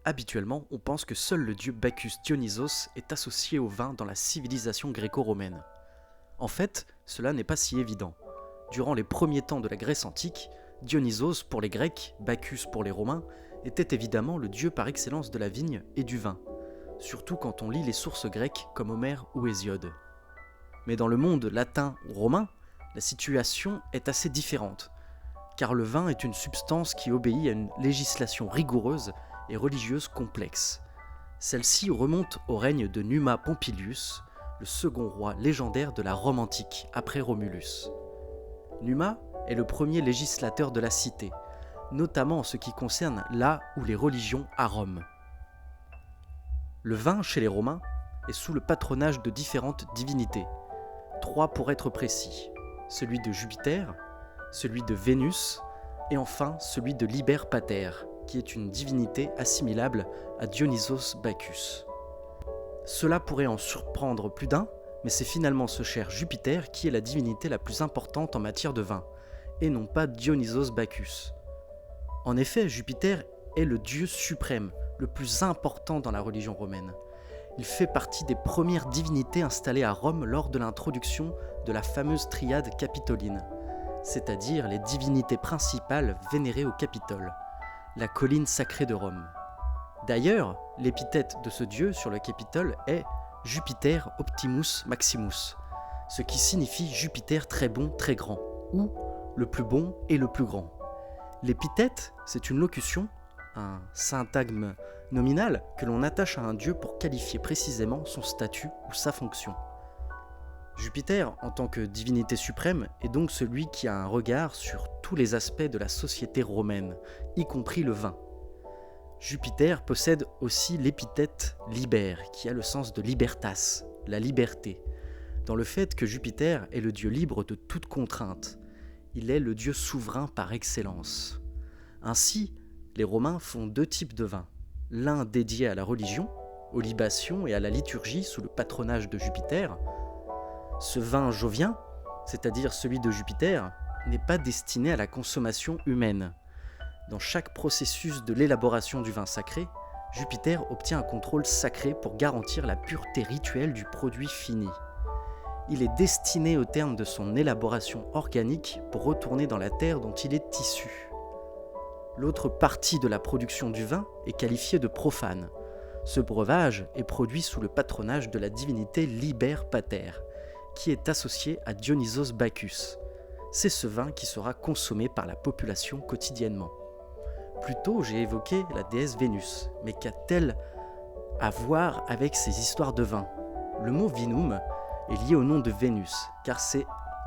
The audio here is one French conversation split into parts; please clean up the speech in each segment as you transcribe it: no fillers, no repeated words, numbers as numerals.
Habituellement, on pense que seul le dieu Bacchus Dionysos est associé au vin dans la civilisation gréco-romaine. En fait, cela n'est pas si évident. Durant les premiers temps de la Grèce antique, Dionysos pour les Grecs, Bacchus pour les Romains, était évidemment le dieu par excellence de la vigne et du vin, surtout quand on lit les sources grecques comme Homère ou Hésiode. Mais dans le monde latin ou romain, la situation est assez différente, car le vin est une substance qui obéit à une législation rigoureuse et religieuse complexe. Celle-ci remonte au règne de Numa Pompilius, le second roi légendaire de la Rome antique, après Romulus. Numa est le premier législateur de la cité, notamment en ce qui concerne la ou les religions à Rome. Le vin, chez les Romains, est sous le patronage de différentes divinités, 3 pour être précis, celui de Jupiter, celui de Vénus, et enfin celui de Liber Pater, qui est une divinité assimilable à Dionysos Bacchus. Cela pourrait en surprendre plus d'un, mais c'est finalement ce cher Jupiter qui est la divinité la plus importante en matière de vin, et non pas Dionysos Bacchus. En effet, Jupiter est le dieu suprême, le plus important dans la religion romaine. Il fait partie des premières divinités installées à Rome lors de l'introduction de la fameuse triade capitoline, c'est-à-dire les divinités principales vénérées au Capitole, la colline sacrée de Rome. D'ailleurs, l'épithète de ce dieu sur le Capitole est Jupiter Optimus Maximus, ce qui signifie Jupiter très bon, très grand, ou le plus bon et le plus grand. L'épithète, c'est une locution, un syntagme nominal que l'on attache à un dieu pour qualifier précisément son statut ou sa fonction. Jupiter, en tant que divinité suprême, est donc celui qui a un regard sur tous les aspects de la société romaine, y compris le vin. Jupiter possède aussi l'épithète Liber, qui a le sens de libertas, la liberté, dans le fait que Jupiter est le dieu libre de toute contrainte. Il est le dieu souverain par excellence. Ainsi, les Romains font 2 types de vins, l'un dédié à la religion, aux libations et à la liturgie sous le patronage de Jupiter. Ce vin jovien, c'est-à-dire celui de Jupiter, n'est pas destiné à la consommation humaine. Dans chaque processus de l'élaboration du vin sacré, Jupiter obtient un contrôle sacré pour garantir la pureté rituelle du produit fini. Il est destiné au terme de son élaboration organique pour retourner dans la terre dont il est issu. L'autre partie de la production du vin est qualifiée de profane. Ce breuvage est produit sous le patronage de la divinité Liber Pater, qui est associée à Dionysos Bacchus. C'est ce vin qui sera consommé par la population quotidiennement. Plus tôt, j'ai évoqué la déesse Vénus, mais qu'a-t-elle à voir avec ces histoires de vin ? Le mot vinum est lié au nom de Vénus, car c'est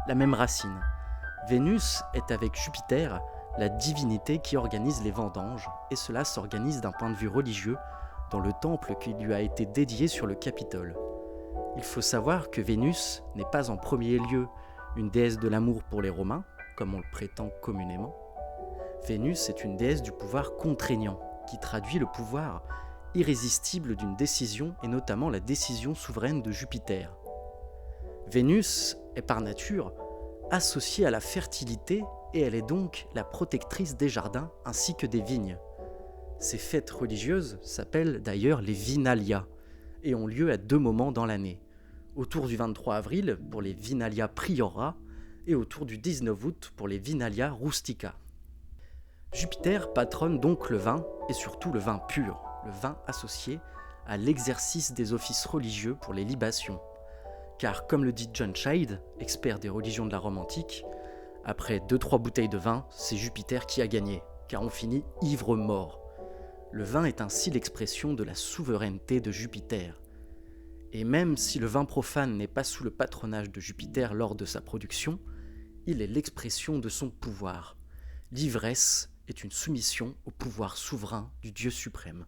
la même racine. Vénus est avec Jupiter la divinité qui organise les vendanges, et cela s'organise d'un point de vue religieux dans le temple qui lui a été dédié sur le Capitole. Il faut savoir que Vénus n'est pas en premier lieu une déesse de l'amour pour les Romains, comme on le prétend communément. Vénus est une déesse du pouvoir contraignant, qui traduit le pouvoir irrésistible d'une décision et notamment la décision souveraine de Jupiter. Vénus est par nature associée à la fertilité et elle est donc la protectrice des jardins ainsi que des vignes. Ces fêtes religieuses s'appellent d'ailleurs les Vinalia et ont lieu à 2 moments dans l'année, autour du 23 avril pour les Vinalia Priora et autour du 19 août pour les Vinalia Rustica. Jupiter patronne donc le vin et surtout le vin pur, le vin associé à l'exercice des offices religieux pour les libations. Car comme le dit John Childe, expert des religions de la Rome antique, après 2-3 bouteilles de vin, c'est Jupiter qui a gagné, car on finit ivre-mort. Le vin est ainsi l'expression de la souveraineté de Jupiter. Et même si le vin profane n'est pas sous le patronage de Jupiter lors de sa production, il est l'expression de son pouvoir. L'ivresse est une soumission au pouvoir souverain du Dieu suprême.